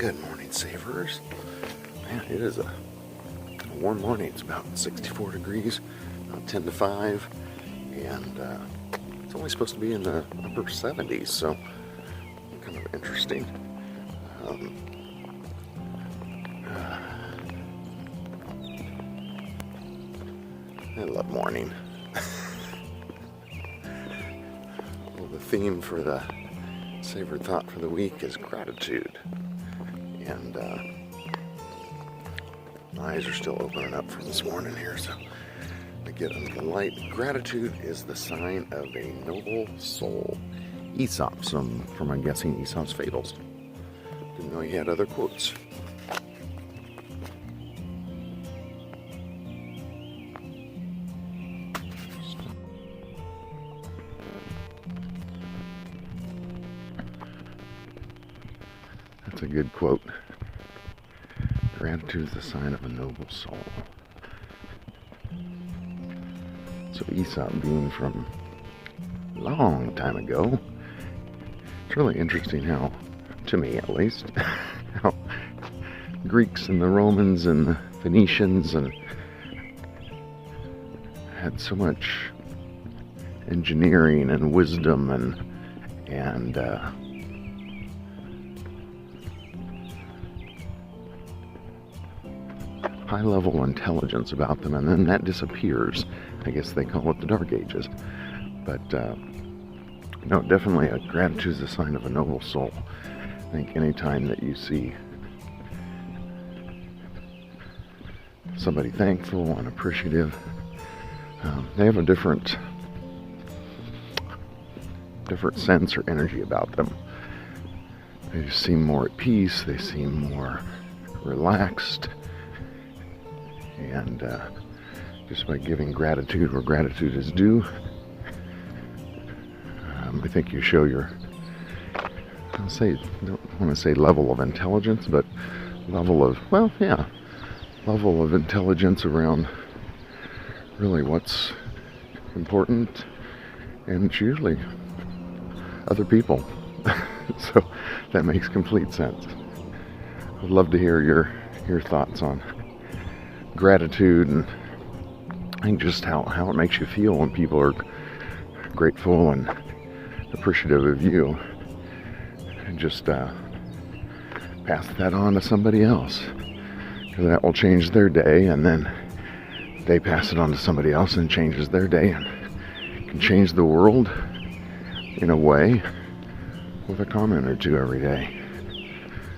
Good morning, Savers. Man, it is a warm morning. It's about 64 degrees, about 10 to 5, and it's only supposed to be in the upper 70s, so kind of interesting. I love morning. Well, the theme for the Savored thought for the week is gratitude. And my eyes are still opening up from this morning here, so I get under the light. Gratitude is the sign of a noble soul. Aesop, from I'm guessing Aesop's Fables. Didn't know he had other quotes. That's a good quote. Gratitude is the sign of a noble soul. So Aesop being from a long time ago, it's really interesting how, to me at least, how Greeks and the Romans and the Phoenicians and had so much engineering and wisdom and high-level intelligence about them, and then that disappears. I guess they call it the Dark Ages. But no, definitely gratitude is a sign of a noble soul. I think anytime that you see somebody thankful and appreciative, they have a different sense or energy about them. They just seem more at peace. They seem more relaxed. And just by giving gratitude where gratitude is due, I think you show your, don't want to say level of intelligence, but level of intelligence around really what's important, and it's usually other people. So that makes complete sense. I'd love to hear your thoughts on gratitude and just how it makes you feel when people are grateful and appreciative of you, and just pass that on to somebody else, because that will change their day, and then they pass it on to somebody else and it changes their day, and can change the world in a way with a comment or two every day.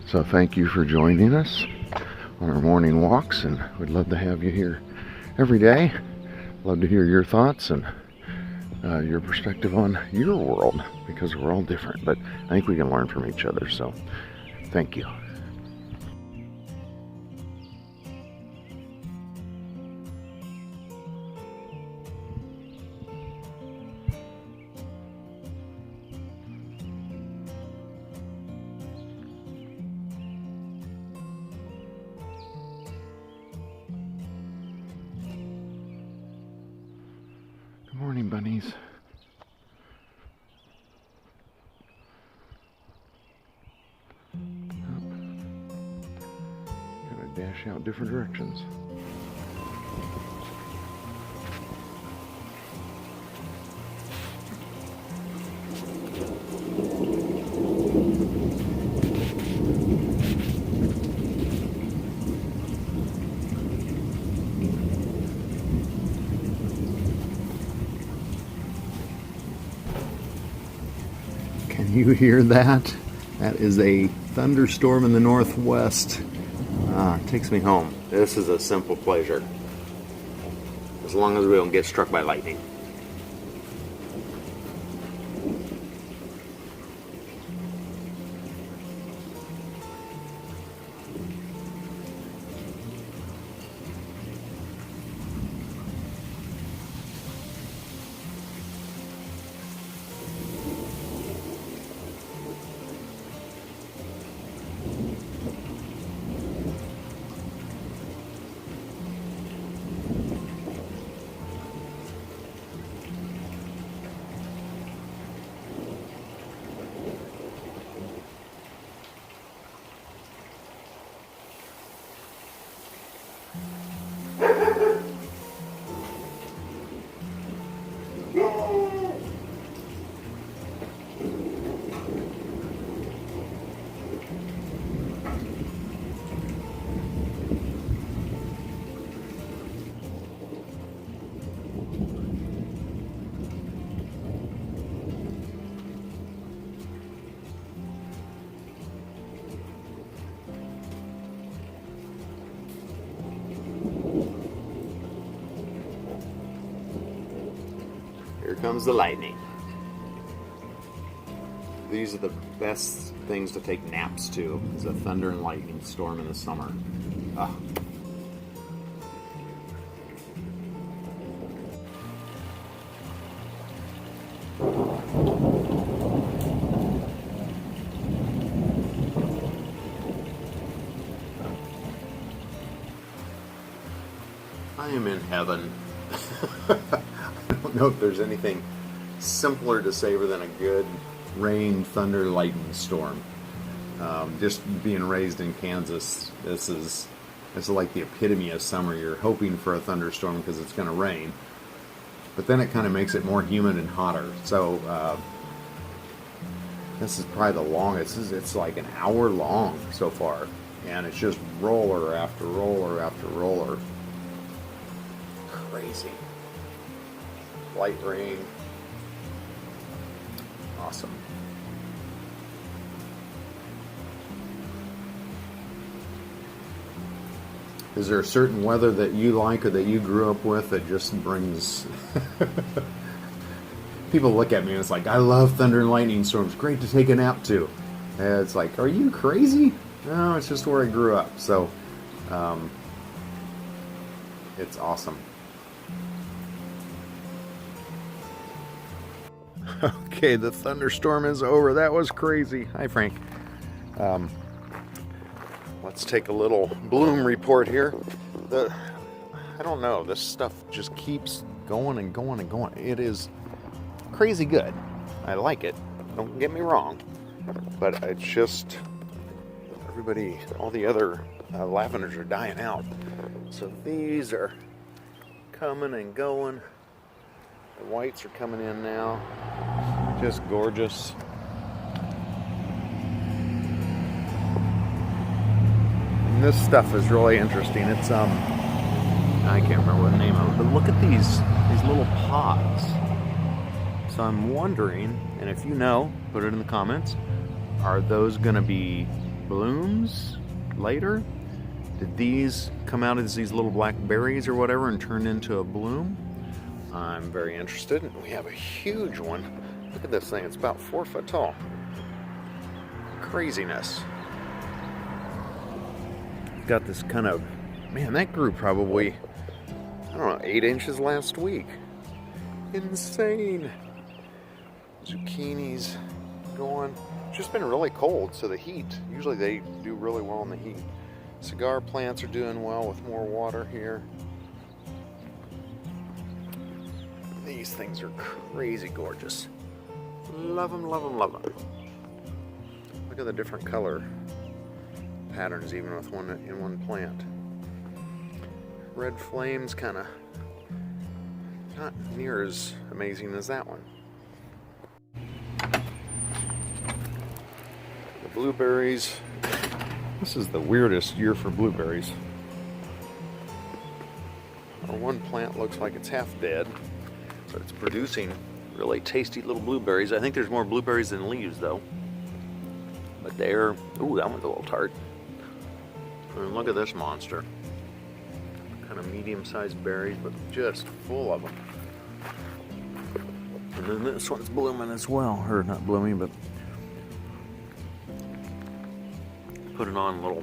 So thank you for joining us on our morning walks, and we'd love to have you here every day. Love to hear your thoughts and your perspective on your world, because we're all different, but I think we can learn from each other. So thank you. Good morning, bunnies. Gotta dash out different directions. Can you hear that? That is a thunderstorm in the northwest. Takes me home. This is a simple pleasure, as long as we don't get struck by lightning. comes the lightning. These are the best things to take naps to, is a thunder and lightning storm in the summer. Ah. I am in heaven. I don't know if there's anything simpler to savor than a good rain, thunder, lightning storm. Just being raised in Kansas, this is like the epitome of summer. You're hoping for a thunderstorm because it's going to rain, but then it kind of makes it more humid and hotter. So this is probably the longest. It's like an hour long so far, and it's just roller after roller after roller. Crazy. Light rain. Awesome. Is there a certain weather that you like or that you grew up with that just brings... People look at me and it's like, I love thunder and lightning storms. Great to take a nap to. And it's like, are you crazy? No, it's just where I grew up. So, it's awesome. Okay, the thunderstorm is over. That was crazy. Hi, Frank. Let's take a little bloom report here. I don't know. This stuff just keeps going and going and going. It is crazy good. I like it. Don't get me wrong. But it's just everybody, all the other lavenders are dying out. So these are coming and going. The whites are coming in now. Just gorgeous. And this stuff is really interesting. It's I can't remember the name of it, but look at these little pods. So I'm wondering, and if you know, put it in the comments, are those gonna be blooms later? Did these come out as these little black berries or whatever and turn into a bloom? I'm very interested. We have a huge one. Look at this thing. It's about 4 foot tall. Craziness. Got this kind of... Man, that grew probably, I don't know, 8 inches last week. Insane. Zucchinis going. It's just been really cold, so the heat, usually they do really well in the heat. Cigar plants are doing well with more water here. These things are crazy gorgeous. Love them, love them, love them. Look at the different color patterns even with one in one plant. Red flames kind of not near as amazing as that one. The blueberries. This is the weirdest year for blueberries. Our one plant looks like it's half dead, but it's producing really tasty little blueberries. I think there's more blueberries than leaves though. But they're, ooh, that one's a little tart. And look at this monster. Kind of medium-sized berries, but just full of them. And then this one's blooming as well. Or not blooming, but putting on little,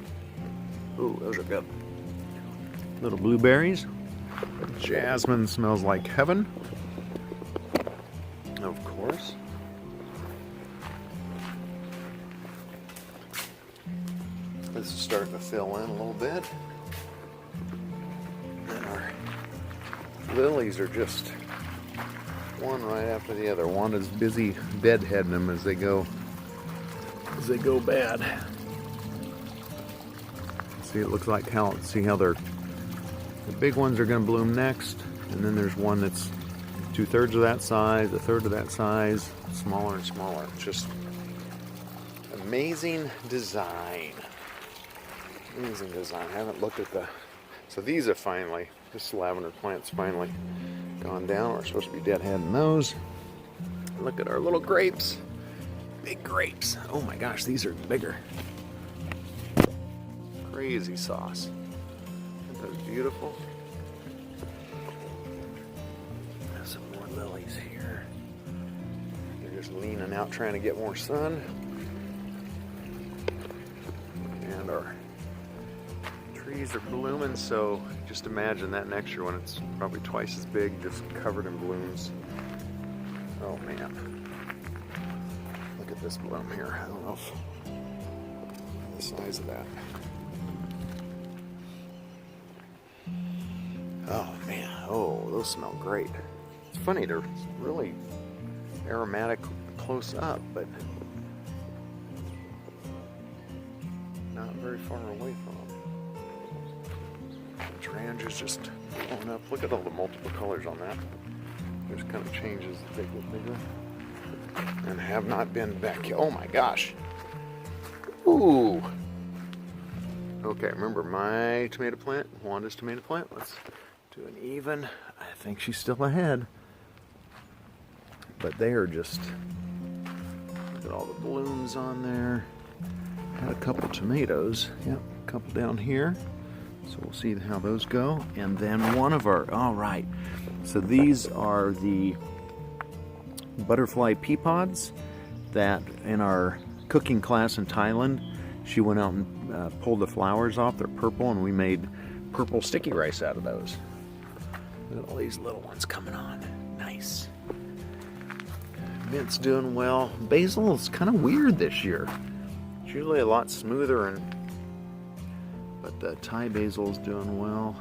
ooh, those are good. Little blueberries. Jasmine smells like heaven. Of course. This is starting to fill in a little bit. And our lilies are just one right after the other. Wanda's busy deadheading them as they go bad. See, it looks like see how the big ones are going to bloom next, and then there's one that's 2/3 of that size, 1/3 of that size, smaller and smaller. Just amazing design. Amazing design. I haven't looked at so these are finally, this lavender plant's finally gone down. We're supposed to be deadheading those. Look at our little grapes. Big grapes. Oh my gosh, these are bigger. Crazy sauce. Isn't that beautiful? Have some more lilies here. just leaning out trying to get more sun. And our trees are blooming, so just imagine that next year when it's probably twice as big, just covered in blooms. Oh man. Look at this bloom here. I don't know if the size of that. Oh man, oh, those smell great. It's funny, they're really aromatic close up, but not very far away from them. Gerania's just blowing up. Look at all the multiple colors on that. Just kind of changes as they get bigger. And have not been back here. Oh my gosh. Ooh. Okay, remember my tomato plant, Wanda's tomato plant. Let's do an even. I think she's still ahead. But they are just, look at all the blooms on there. Had a couple tomatoes. Yep, a couple down here. So we'll see how those go. And then one of our, all right. So these are the butterfly pea pods that in our cooking class in Thailand, she went out and pulled the flowers off. They're purple, and we made purple sticky rice out of those. Look at all these little ones coming on. Nice. Mint's doing well. Basil is kind of weird this year. It's usually a lot smoother, but the Thai basil is doing well.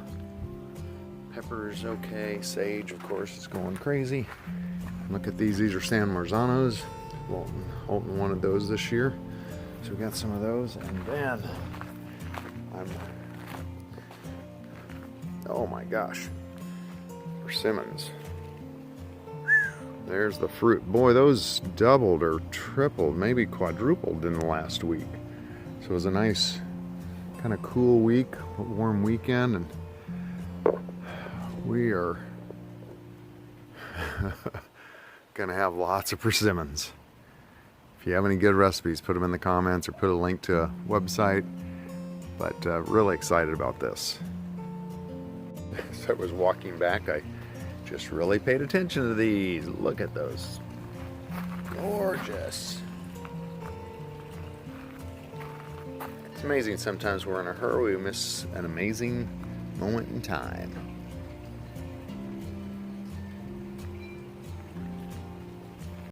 Pepper's okay. Sage, of course, is going crazy. Look at these. These are San Marzanos. Holton wanted those this year, so we got some of those. And then oh my gosh, persimmons. There's the fruit. Boy, those doubled or tripled, maybe quadrupled in the last week. So it was a nice kind of cool week, warm weekend, and we are gonna have lots of persimmons. If you have any good recipes, put them in the comments or put a link to a website. But really excited about this. As I was walking back, I just really paid attention to these. Look at those. Gorgeous. It's amazing sometimes we're in a hurry, we miss an amazing moment in time.